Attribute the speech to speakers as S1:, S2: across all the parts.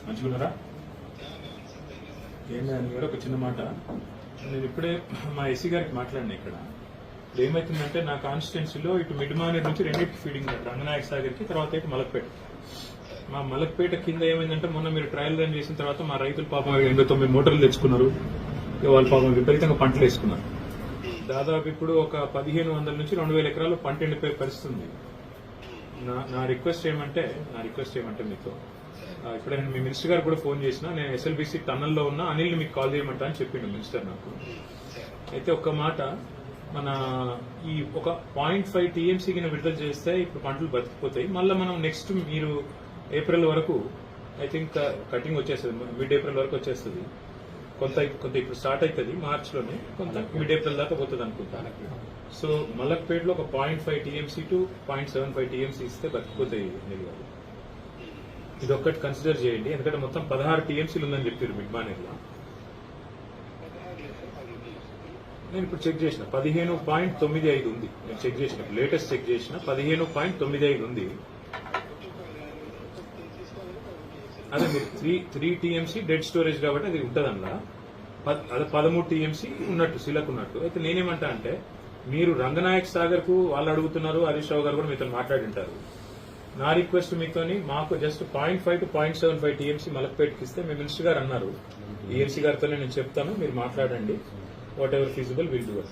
S1: మంచిగున్నారా? ఏం లేదు కూడా ఒక చిన్న మాట. నేను ఇప్పుడే మా ఎస్సీ గారికి మాట్లాడినా. ఇక్కడ ఏమవుతుందంటే నా కాన్స్టిట్యున్సీలో ఇటు మిడ్ మానేర్ నుంచి రెండింటికి ఫీడింగ్ రంగనాయక సాగర్కి, తర్వాత ఇటు మలక్పేట. మా మలక్పేట కింద ఏమైందంటే మొన్న మీరు ట్రయల్ రన్ చేసిన తర్వాత మా రైతులు పాపం 89 మోటార్లు తెచ్చుకున్నారు. వాళ్ళు పాపం విపరీతంగా పంటలు వేసుకున్నారు. దాదాపు ఇప్పుడు ఒక 1500 నుంచి 2000 ఎకరాలు పంట ఎండిపోయే పరిస్థితి ఉంది. నా రిక్వెస్ట్ ఏమంటే మీతో ఇప్పుడు నేను మీ మినిస్టర్ గారు కూడా ఫోన్ చేసిన, నేను ఎస్ఎల్బీసీ టన్నల్లో ఉన్న అనిల్ని మీకు కాల్ చేయమంటా అని చెప్పిండు మినిస్టర్ నాకు. అయితే ఒక్క మాట, మన ఈ ఒక 0.5 టీఎంసీ కింద విడుదల చేస్తే ఇప్పుడు పంటలు బతికిపోతాయి. మళ్ళీ మనం నెక్స్ట్ మీరు ఏప్రిల్ వరకు ఐ థింక్ కటింగ్ వచ్చేస్తుంది, మిడ్ ఏప్రిల్ వరకు వచ్చేస్తుంది. కొంత ఇప్పుడు స్టార్ట్ అవుతుంది మార్చిలోనే, కొంత మిడ్ ఏప్రిల్ దాకా పోతుంది అనుకుంటా. సో మలక్పేటలో ఒక 0.5 టీఎంసీ టు 0.75 టీఎంసీ ఇస్తే బతికిపోతాయి అనిల్ గారు. ఇది ఒక్కటి కన్సిడర్ చేయండి, ఎందుకంటే మొత్తం 16 టీఎంసీలు ఉందని చెప్పారు మిడ్ మానేర్లో. నేను ఇప్పుడు చెక్ చేసిన 15.95 ఉంది. నేను చెక్ చేసిన, లేటెస్ట్ చెక్ చేసిన 15.95 ఉంది. అదే మీరు 3 టీఎంసీ డెడ్ స్టోరేజ్ కాబట్టి అది ఉంటుంది అందులో. అదే 13 టీఎంసీ ఉన్నట్టు సిలకు ఉన్నట్టు. అయితే నేనేమంటా అంటే, మీరు రంగనాయక్ సాగర్ కు వాళ్ళు అడుగుతున్నారు, హరీష్ రావు గారు కూడా మీతో మాట్లాడింటారు. నా రిక్వెస్ట్ మీతోని మాకు జస్ట్ 0.5 to 0.75 టీఎంసీ మలక్పేటకి ఇస్తే మీ మినిస్టర్ గారు అన్నారు, ఈఎన్సీ గారితోనే నేను చెప్తాను, మీరు మాట్లాడండి, what ever feasible will do.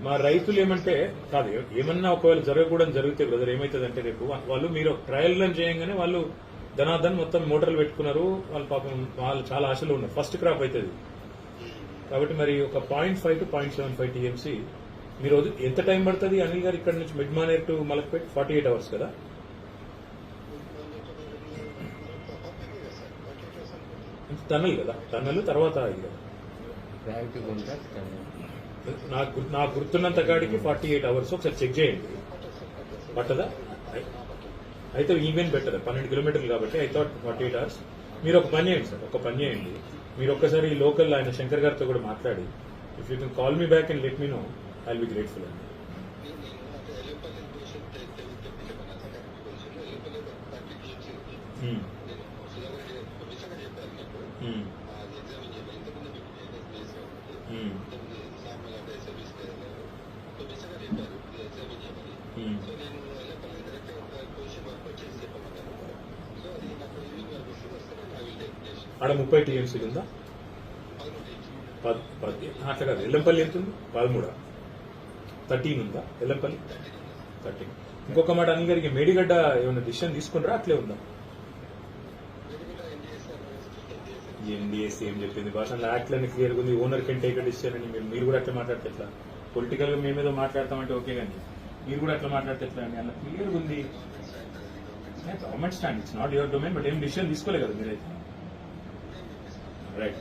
S1: మా రైతులు ఏమంటే కాదు, ఏమన్నా ఒకవేళ జరగకూడదు జరిగితే బ్రదర్ ఏమవుతుందంటే, రేపు వాళ్ళు మీరు ట్రయల్ రన్ చేయగానే వాళ్ళు ధనాధన్ మొత్తం మోటార్లు పెట్టుకున్నారు, వాళ్ళు పాపం వాళ్ళు చాలా ఆశలు ఉన్నారు, ఫస్ట్ క్రాప్ అవుతుంది. కాబట్టి మరి ఒక 0.5 to 0.75 టీఎంసీ మీరు ఎంత టైం పడుతుంది అనిల్ గారు ఇక్కడ నుంచి mid Maner to Malakpet? 48 hours కదా. టన్నల్ కదా, టన్నల్ తర్వాత ఇది కదా. నాకు గుర్తున్నంత కాడికి 48 hours. ఒకసారి చెక్ చేయండి, పట్టదా? అయితే ఈవెన్ బెటర్, 12 కిలోమీటర్లు కాబట్టి ఐ థాట్ 48 hours. మీరు ఒక పని చేయండి సార్, ఒక పని చేయండి, మీరు ఒక్కసారి లోకల్ ఆయన శంకర్ గారితో కూడా మాట్లాడి, if you can call me back and let me know, I will be grateful అండి. ఆడ 30 టీఎంసీలు ఉందా? అట్లా కాదు, ఎల్లంపల్లి ఎంత ఉంది? 13. 13 ఉందా ఎల్లంపల్లి? 13. ఇంకొక మాట అనిల్ గారికి, మేడిగడ్డ ఏమైనా డిసిషన్ తీసుకుంటారా అట్లే ఉందా? ఎన్డీఎస్సీ ఏం చెప్పింది భాషలో యాక్ట్లన్నీ క్లియర్గా ఉంది, ఓనర్ కెన్ టేక్ డిసిషన్ అని. మీరు కూడా అట్లా మాట్లాడితే ఎట్లా? పొలిటికల్ గా మేమేదో మాట్లాడతామంటే ఓకే, కానీ మీరు కూడా అట్లా మాట్లాడితే ఎట్లా అండి? అలా క్లియర్గా ఉంది government stand, it's not your domain. But ఏం డిసిషన్ తీసుకోలేదు కదా మీరైతే, రైట్?